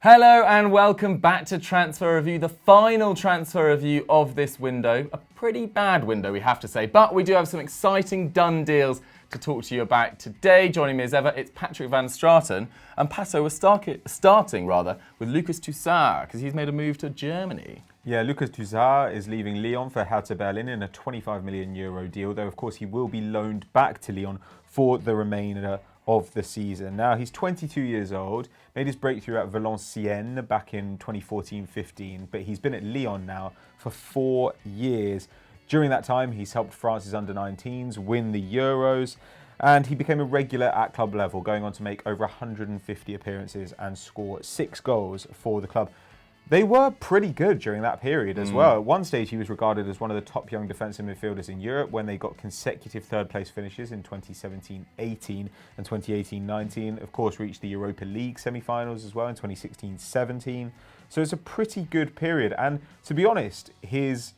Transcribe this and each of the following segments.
Hello and welcome back to Transfer Review, the final transfer review of this window. A pretty bad window, we have to say, but we do have some exciting done deals to talk to you about today. Joining me as ever, it's Patrick van Straten, and Pato was starting with Lucas Toussaint, because he's made a move to Germany. Yeah, Lucas Toussaint is leaving Lyon for Hertha Berlin in a €25 million deal, though of course he will be loaned back to Lyon for the remainder of the season. Now, he's 22 years old, made his breakthrough at Valenciennes back in 2014-15, but he's been at Lyon now for 4 years. During that time, he's helped France's under-19s win the Euros, and he became a regular at club level, going on to make over 150 appearances and score 6 goals for the club. They were pretty good during that period as well. At one stage, he was regarded as one of the top young defensive midfielders in Europe when they got consecutive third-place finishes in 2017-18 and 2018-19. Of course, reached the Europa League semi-finals as well in 2016-17. So it's a pretty good period. And to be honest, his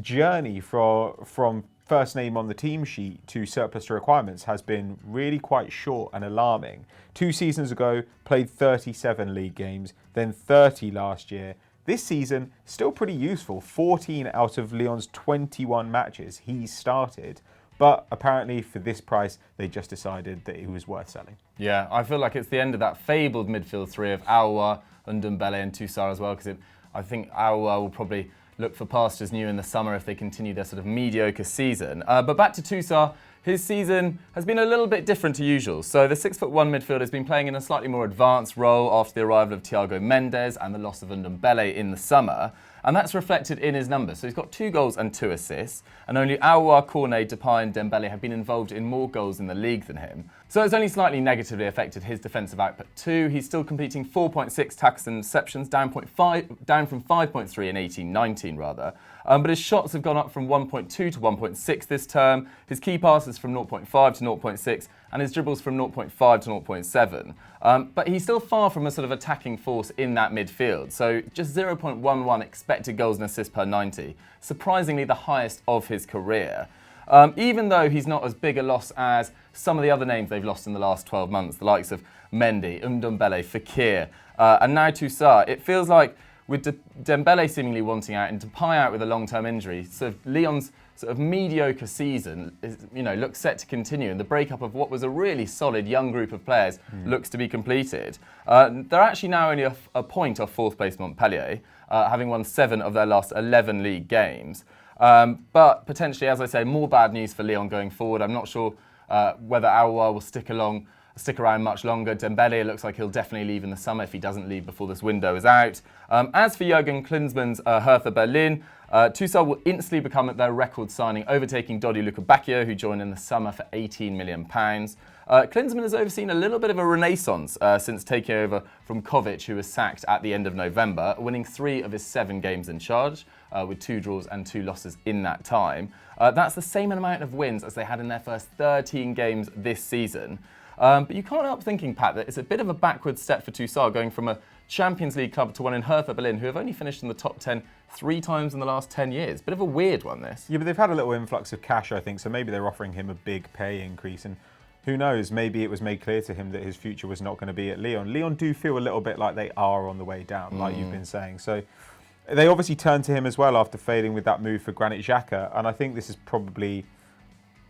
journey from first name on the team sheet to surplus to requirements has been really quite short and alarming. 2 seasons ago, played 37 league games, then 30 last year. This season, still pretty useful. 14 out of Lyon's 21 matches he started. But apparently for this price, they just decided that it was worth selling. Yeah, I feel like it's the end of that fabled midfield three of Aouar, Ndombele and Toussaint as well, because I think Aouar will probably look for pastures new in the summer if they continue their sort of mediocre season. But back to Toussaint, his season has been a little bit different to usual. So the 6'1" midfielder has been playing in a slightly more advanced role after the arrival of Thiago Mendes and the loss of Ndombele in the summer. And that's reflected in his numbers. So he's got 2 goals and 2 assists, and only Aouar, Cornet, Depay and Dembele have been involved in more goals in the league than him. So it's only slightly negatively affected his defensive output too. He's still completing 4.6 tackles and interceptions, down from 5.3 in 18-19 rather. But his shots have gone up from 1.2 to 1.6 this term. His key passes from 0.5 to 0.6, and his dribbles from 0.5 to 0.7. But he's still far from a sort of attacking force in that midfield. So just 0.11 expected goals and assists per 90, surprisingly the highest of his career. Even though he's not as big a loss as some of the other names they've lost in the last 12 months, the likes of Mendy, Ndombele, Fekir, and now Toussaint, it feels like with Dembele seemingly wanting out and Depay out with a long-term injury, so Lyon's sort of mediocre season is, looks set to continue, and the breakup of what was a really solid young group of players looks to be completed. They're actually now only a point off 4th place Montpellier, having won 7 of their last 11 league games. But potentially, as I say, more bad news for Lyon going forward. I'm not sure whether Aouar will stick around much longer. Dembele, it looks like he'll definitely leave in the summer if he doesn't leave before this window is out. As for Jurgen Klinsmann's Hertha Berlin, Toussaint will instantly become their record signing, overtaking Dodi Lukebakio, who joined in the summer for £18 million. Klinsmann has overseen a little bit of a renaissance since taking over from Kovic, who was sacked at the end of November, winning 3 of his 7 games in charge, with 2 draws and 2 losses in that time. That's the same amount of wins as they had in their first 13 games this season. But you can't help thinking, Pat, that it's a bit of a backward step for Toussaint going from a Champions League club to one in Hertha Berlin, who have only finished in the top 10 3 times in the last 10 years. Bit of a weird one, this. Yeah, but they've had a little influx of cash, I think, so maybe they're offering him a big pay increase. And who knows, maybe it was made clear to him that his future was not going to be at Lyon. Lyon do feel a little bit like they are on the way down, like you've been saying. So they obviously turned to him as well after failing with that move for Granit Xhaka, and I think this is probably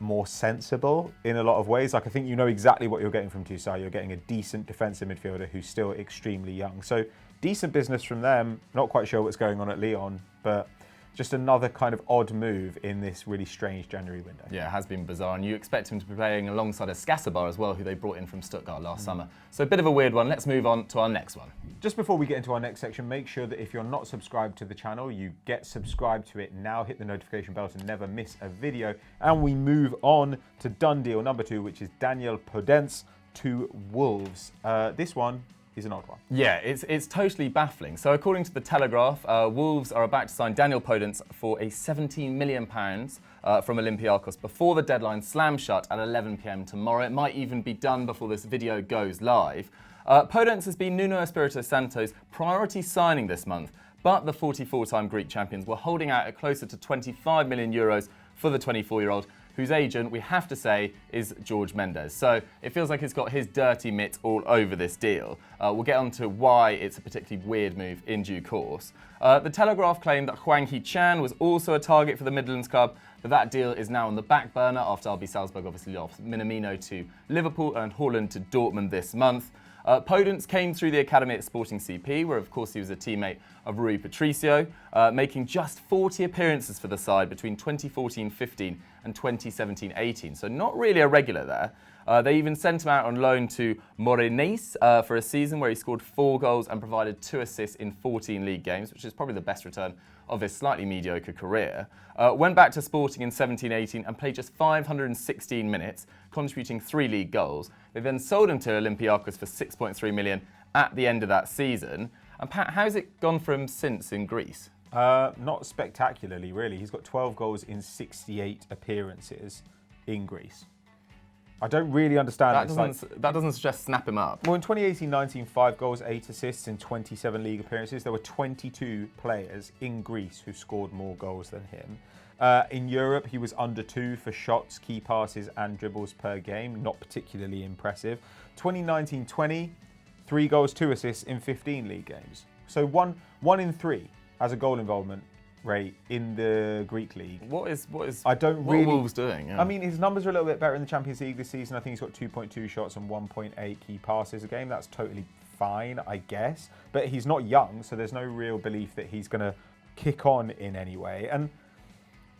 more sensible in a lot of ways. Like, I think you know exactly what you're getting from Toussaint. You're getting a decent defensive midfielder who's still extremely young. So decent business from them. Not quite sure what's going on at Lyon, but just another kind of odd move in this really strange January window. Yeah, it has been bizarre, and you expect him to be playing alongside a Scassabar as well, who they brought in from Stuttgart last summer. So a bit of a weird one. Let's move on to our next one. Just before we get into our next section, make sure that if you're not subscribed to the channel, you get subscribed to it now. Hit the notification bell to never miss a video. And we move on to done deal number 2, which is Daniel Podence to Wolves. This one is an odd one. Yeah, it's totally baffling. So according to the Telegraph, Wolves are about to sign Daniel Podence for a £17 million from Olympiacos before the deadline slams shut at 11 p.m. tomorrow. It might even be done before this video goes live. Podence has been Nuno Espirito Santo's priority signing this month, but the 44-time Greek champions were holding out at closer to €25 million for the 24-year-old whose agent, we have to say, is George Mendes. So it feels like it's got his dirty mitt all over this deal. We'll get on to why it's a particularly weird move in due course. The Telegraph claimed that Hwang Hee-chan was also a target for the Midlands club, but that deal is now on the back burner after RB Salzburg obviously lost Minamino to Liverpool and Haaland to Dortmund this month. Podence came through the academy at Sporting CP, where of course he was a teammate of Rui Patricio, making just 40 appearances for the side between 2014-15 and 2017-18, so not really a regular there. They even sent him out on loan to Morenese for a season where he scored 4 goals and provided 2 assists in 14 league games, which is probably the best return of his slightly mediocre career. Went back to Sporting in 17-18 and played just 516 minutes, contributing 3 league goals. They then sold him to Olympiacos for 6.3 million at the end of that season. And Pat, how's it gone for him since in Greece? Not spectacularly, really. He's got 12 goals in 68 appearances in Greece. I don't really understand that doesn't suggest snap him up. Well, in 2018-19, 5 goals, 8 assists in 27 league appearances. There were 22 players in Greece who scored more goals than him. In Europe, he was under 2 for shots, key passes and dribbles per game. Not particularly impressive. 2019-20, 3 goals, 2 assists in 15 league games. So one in 3 has a goal involvement rate in the Greek league. What is I don't really, what are Wolves doing? Yeah. I mean, his numbers are a little bit better in the Champions League this season. I think he's got 2.2 shots and 1.8 key passes a game. That's totally fine, I guess. But he's not young, so there's no real belief that he's going to kick on in any way. And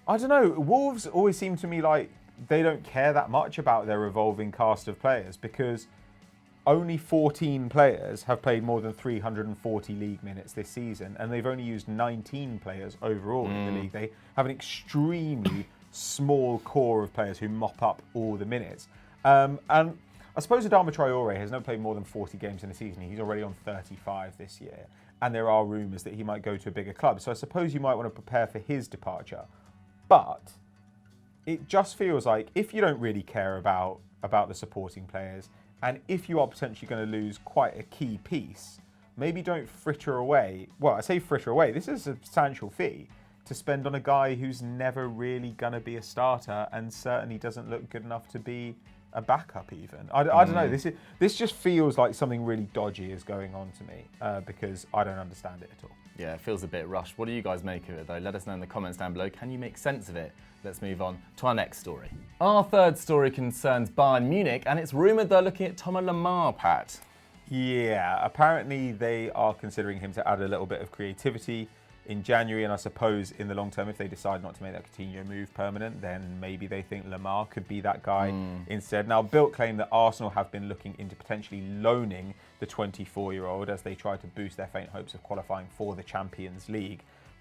I don't know, Wolves always seem to me like they don't care that much about their evolving cast of players, because only 14 players have played more than 340 league minutes this season, and they've only used 19 players overall in the league. They have an extremely small core of players who mop up all the minutes. And I suppose Adama Traore has never played more than 40 games in a season. He's already on 35 this year, and there are rumours that he might go to a bigger club. So I suppose you might want to prepare for his departure. But it just feels like if you don't really care about the supporting players, and if you are potentially going to lose quite a key piece, maybe don't fritter away. Well, I say fritter away. This is a substantial fee to spend on a guy who's never really going to be a starter and certainly doesn't look good enough to be a backup even. I don't know. This just feels like something really dodgy is going on to me because I don't understand it at all. Yeah, it feels a bit rushed. What do you guys make of it, though? Let us know in the comments down below. Can you make sense of it? Let's move on to our next story. Our third story concerns Bayern Munich, and it's rumoured they're looking at Thomas Lemar, Pat. Yeah, apparently they are considering him to add a little bit of creativity in January, and I suppose in the long term, if they decide not to make that Coutinho move permanent, then maybe they think Lemar could be that guy instead. Now, Bild claimed that Arsenal have been looking into potentially loaning the 24-year-old as they try to boost their faint hopes of qualifying for the Champions League.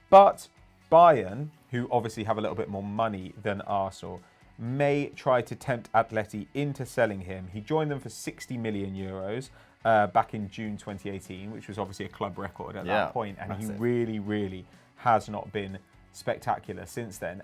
But Bayern, who obviously have a little bit more money than Arsenal, may try to tempt Atleti into selling him. He joined them for 60 million euros back in June 2018, which was obviously a club record at that point, and massive. He really has not been spectacular since then.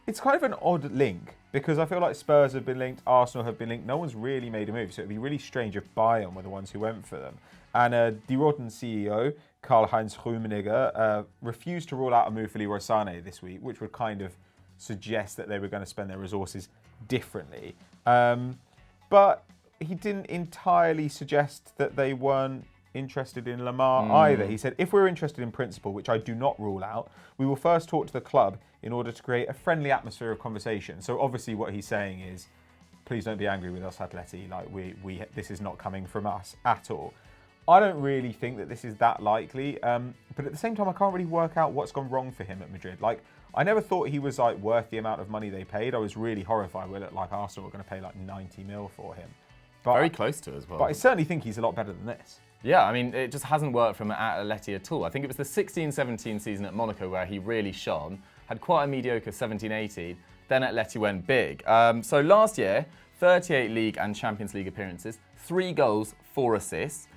It's kind of an odd link, because I feel like Spurs have been linked, Arsenal have been linked. No one's really made a move, so it'd be really strange if Bayern were the ones who went for them. And Die Roten CEO, Karl-Heinz Rummenigge, refused to rule out a move for Leroy Sané this week, which would kind of suggest that they were going to spend their resources differently. But he didn't entirely suggest that they weren't interested in Lemar either. He said, if we're interested in principle, which I do not rule out, we will first talk to the club in order to create a friendly atmosphere of conversation. So obviously what he's saying is, please don't be angry with us, Atleti. Like this is not coming from us at all. I don't really think that this is that likely, but at the same time, I can't really work out what's gone wrong for him at Madrid. Like, I never thought he was like worth the amount of money they paid. I was really horrified when it looked like Arsenal were going to pay like 90 mil for him. But, very close to as well. But I certainly think he's a lot better than this. Yeah, I mean, it just hasn't worked from Atleti at all. I think it was the 16-17 season at Monaco where he really shone, had quite a mediocre 17-18, then Atleti went big. So last year, 38 league and Champions League appearances, 3 goals, 4 assists.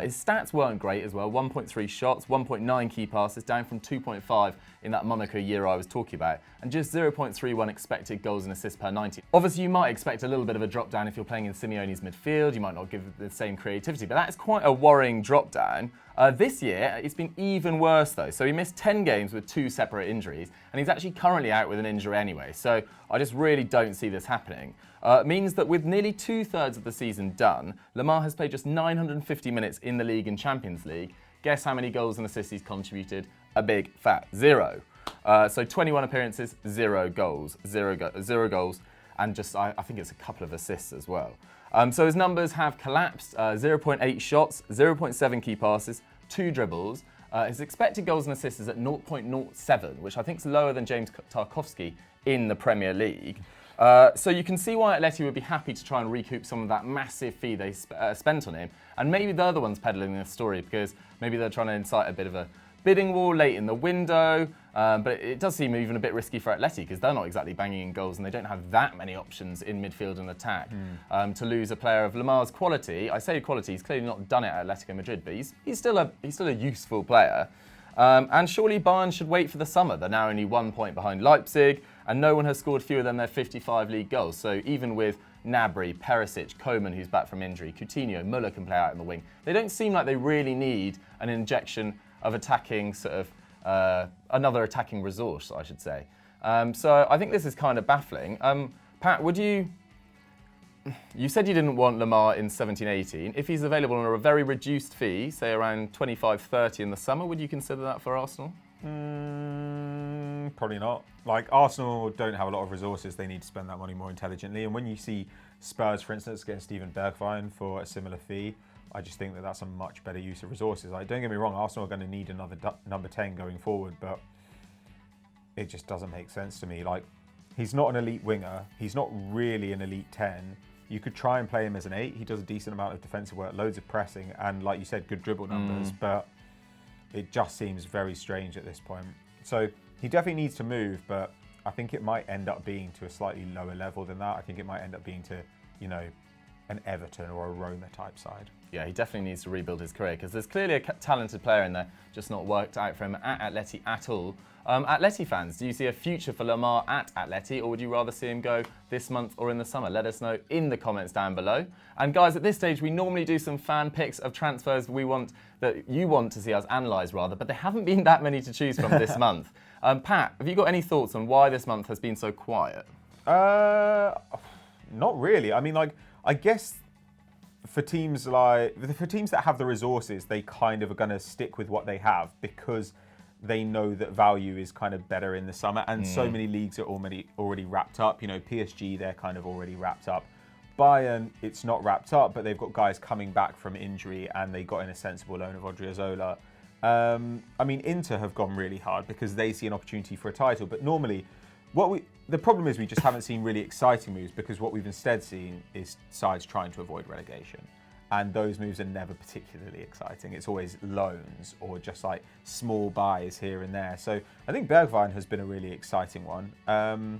His stats weren't great as well, 1.3 shots, 1.9 key passes, down from 2.5 in that Monaco year I was talking about, and just 0.31 expected goals and assists per 90. Obviously, you might expect a little bit of a drop down if you're playing in Simeone's midfield. You might not give the same creativity, but that's quite a worrying drop down. This year, it's been even worse though. So he missed 10 games with 2 separate injuries, and he's actually currently out with an injury anyway. So I just really don't see this happening. It means that with nearly 2/3 of the season done, Lemar has played just 950 minutes in the league and Champions League. Guess how many goals and assists he's contributed? A big fat 0. So 21 appearances, 0 goals, 0 goals, and just I think it's a couple of assists as well. So his numbers have collapsed, 0.8 shots, 0.7 key passes, 2 dribbles. His expected goals and assists is at 0.07, which I think is lower than James Tarkowski in the Premier League. So you can see why Atleti would be happy to try and recoup some of that massive fee they spent on him. And maybe they're the ones peddling this story because maybe they're trying to incite a bit of a bidding war late in the window, but it does seem even a bit risky for Atleti because they're not exactly banging in goals and they don't have that many options in midfield and attack. To lose a player of Lemar's quality, I say quality, he's clearly not done it at Atletico Madrid, but he's still a useful player. And surely Bayern should wait for the summer. They're now only 1 point behind Leipzig, and no one has scored fewer than their 55 league goals. So even with Gnabry, Perisic, Koeman, who's back from injury, Coutinho, Muller can play out in the wing, they don't seem like they really need an injection of attacking another attacking resource, I should say. So I think this is kind of baffling. Pat, you said you didn't want Lemar in 17-18. If he's available on a very reduced fee, say around 25-30 in the summer, would you consider that for Arsenal? Probably not. Like, Arsenal don't have a lot of resources. They need to spend that money more intelligently. And when you see Spurs, for instance, get Steven Bergwijn for a similar fee, I just think that that's a much better use of resources. Like, don't get me wrong, Arsenal are going to need another number 10 going forward, but it just doesn't make sense to me. Like, he's not an elite winger. He's not really an elite 10. You could try and play him as an 8. He does a decent amount of defensive work, loads of pressing, and like you said, good dribble numbers, but it just seems very strange at this point. So he definitely needs to move, but I think it might end up being to a slightly lower level than that. I think it might end up being to, an Everton or a Roma type side. Yeah, he definitely needs to rebuild his career because there's clearly a talented player in there, just not worked out for him at Atleti at all. Atleti fans, do you see a future for Lemar at Atleti, or would you rather see him go this month or in the summer? Let us know in the comments down below. And guys, at this stage, we normally do some fan picks of transfers that you want to see us analyse rather, but there haven't been that many to choose from this month. Pat, have you got any thoughts on why this month has been so quiet? Not really. I mean, I guess for teams that have the resources, they kind of are going to stick with what they have because they know that value is kind of better in the summer, and so many leagues are already wrapped up. PSG, they're kind of already wrapped up. Bayern, it's not wrapped up, but they've got guys coming back from injury, and they got in a sensible loan of Odriozola. I mean, Inter have gone really hard because they see an opportunity for a title, but normally, the problem is we just haven't seen really exciting moves because what we've instead seen is sides trying to avoid relegation. And those moves are never particularly exciting. It's always loans or just like small buys here and there. So I think Bergwijn has been a really exciting one. And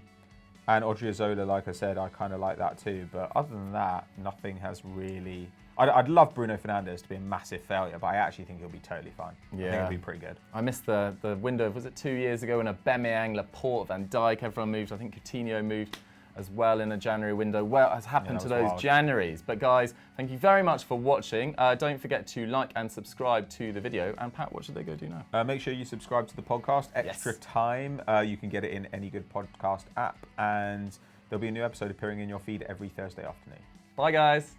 Odriozola, like I said, I kind of like that too. But other than that, nothing has really... I'd love Bruno Fernandes to be a massive failure, but I actually think he'll be totally fine. Yeah. I think he'll be pretty good. I missed the window, was it 2 years ago when Aubameyang, Laporte, Van Dijk, everyone moved. I think Coutinho moved as well in a January window. Well, has happened to those Januaries. But guys, thank you very much for watching. Don't forget to like and subscribe to the video. And Pat, what should they go do now? Make sure you subscribe to the podcast. Extra Time. You can get it in any good podcast app. And there'll be a new episode appearing in your feed every Thursday afternoon. Bye, guys.